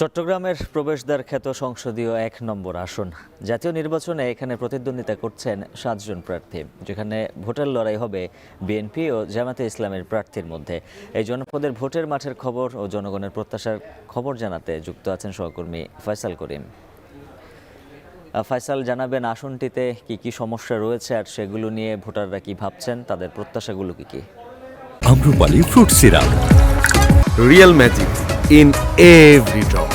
চট্টগ্রামের প্রবেশদ্বার খ্যাত সংসদীয় ১ নম্বর আসন। জাতীয় নির্বাচনে এখানে প্রতিদ্বন্দ্বিতা করছেন ৭ জন প্রার্থী, যেখানে ভোটের লড়াই হবে বিএনপি ও জামায়াতে ইসলামের প্রার্থীর মধ্যে। এই জনপদের ভোটের মাঠের খবর ও জনগণের প্রত্যাশার খবর জানাতে যুক্ত আছেন সহকর্মী ফয়সাল করিম। ফয়সাল, জানাবেন আসনটিতে কি কি সমস্যা রয়েছে আর সেগুলো নিয়ে ভোটাররা কি ভাবছেন, তাদের প্রত্যাশাগুলো কি? Amrapali fruit syrup, real magic in every drop.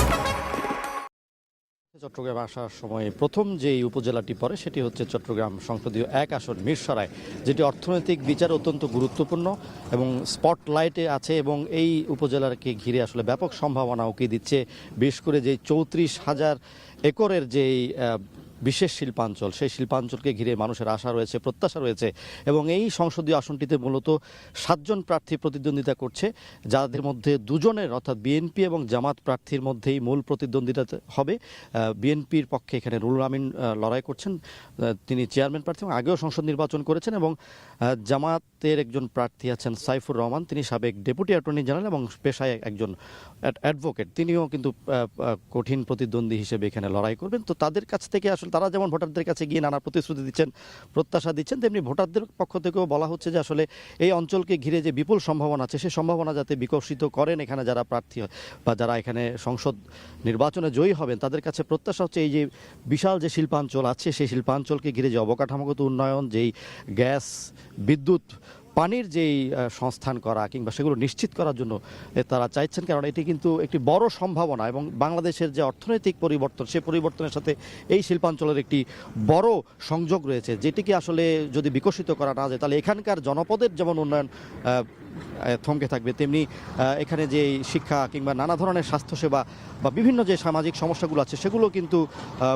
Chittagong আসার সময় প্রথম যেই উপজেলাটি পড়ে সেটি হচ্ছে চট্টগ্রাম সংসদীয় ১ আসন মিরসরাই, যেটি অর্থনৈতিক বিচার অত্যন্ত গুরুত্বপূর্ণ এবং স্পটলাইটে আছে এবং এই উপজেলাকে ঘিরে আসলে ব্যাপক সম্ভাবনা উকি দিচ্ছে। বিশেষ করে যেই ৩৪,০০০ একরের যেই বিশেষ শিল্পাঞ্চল, সেই শিল্পাঞ্চলকে ঘিরে মানুষের আশা রয়েছে, প্রত্যাশা রয়েছে এবং এই সংসদীয় আসনটিতে মূলত ৭ জন প্রার্থী প্রতিদ্বন্দ্বিতা করছে, যাদের মধ্যে দুজনের অর্থাৎ বিএনপি এবং জামাত প্রার্থীর মধ্যেই মূল প্রতিদ্বন্দ্বিতা হবে। বিএনপির পক্ষে এখানে রুহুল আমিন লড়াই করছেন, তিনি চেয়ারম্যান প্রার্থী এবং আগেও সংসদ নির্বাচন করেছেন, এবং জামাতের একজন প্রার্থী আছেন সাইফুর রহমান, তিনি সাবেক ডেপুটি অ্যাটর্নি জেনারেল এবং পেশায় একজন অ্যাডভোকেট, তিনিও কিন্তু কঠিন প্রতিদ্বন্দ্বী হিসেবে এখানে লড়াই করবেন। তো তাদের কাছ থেকে আসলে তারা যেমন ভোটারদের কাছে গিয়ে নানা প্রতিশ্রুতি দিচ্ছেন, প্রত্যাশা দিচ্ছেন, তেমনি ভোটারদের পক্ষ থেকেও বলা হচ্ছে যে আসলে এই অঞ্চলকে ঘিরে যে বিপুল সম্ভাবনা আছে, সেই সম্ভাবনা যাতে বিকশিত করেন এখানে যারা প্রার্থী বা যারা এখানে সংসদ নির্বাচনে জয়ী হবেন, তাদের কাছে প্রত্যাশা হচ্ছে এই যে বিশাল যে শিল্পাঞ্চল আছে, সেই শিল্পাঞ্চলকে ঘিরে যে অবকাঠামোগত উন্নয়ন, যেই গ্যাস, বিদ্যুৎ, পানির যেই সংস্থান করা কিংবা সেগুলো নিশ্চিত করার জন্য তারা চাইছেন, কারণ এটি কিন্তু একটি বড় সম্ভাবনা এবং বাংলাদেশের যে অর্থনৈতিক পরিবর্তন, সেই পরিবর্তনের সাথে এই শিল্পাঞ্চলের একটি বড় সংযোগ রয়েছে, যেটিকে আসলে যদি বিকশিত করা না যায় তাহলে এখানকার জনপদের যেমন উন্নয়ন থমকে থাকবে, তেমনি এখানে যে শিক্ষা কিংবা নানা ধরনের স্বাস্থ্যসেবা বা বিভিন্ন যে সামাজিক সমস্যাগুলো আছে সেগুলো কিন্তু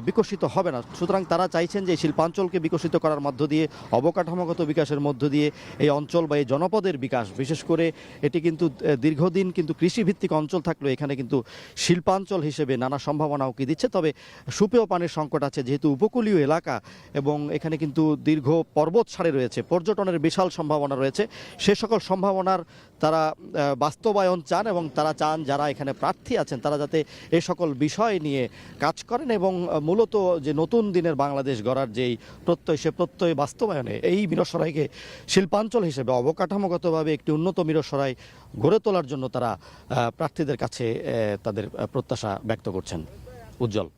বিকশিত হবে না। সুতরাং তারা চাইছেন যে শিল্পাঞ্চলকে বিকশিত করার মধ্য দিয়ে, অবকাঠামোগত বিকাশের মধ্য দিয়ে এই অঞ্চল বা এই জনপদের বিকাশ, বিশেষ করে এটি কিন্তু দীর্ঘদিন কিন্তু কৃষিভিত্তিক অঞ্চল থাকলেও এখানে কিন্তু শিল্পাঞ্চল হিসেবে নানা সম্ভাবনা উকি দিচ্ছে। তবে সুপেয় পানির সংকট আছে, যেহেতু উপকূলীয় এলাকা এবং এখানে কিন্তু দীর্ঘ পর্বত সারি রয়েছে, পর্যটনের বিশাল সম্ভাবনা রয়েছে। সে সকল সম্ভাবনার তারা বাস্তবায়ন চান এবং তারা চান যারা এখানে প্রার্থী আছেন তারা যাতে এই সকল বিষয় নিয়ে কাজ করেন এবং মূলত যে নতুন দিনের বাংলাদেশ গড়ার যেই প্রত্যয়, সে প্রত্যয় বাস্তবায়নে এই মিরসরাইকে শিল্পাঞ্চল হিসেবে অবকাঠামোগতভাবে একটি উন্নত মিরসরাই গড়ে তোলার জন্য তারা প্রার্থীদের কাছে তাদের প্রত্যাশা ব্যক্ত করছেন। উজ্জ্বল।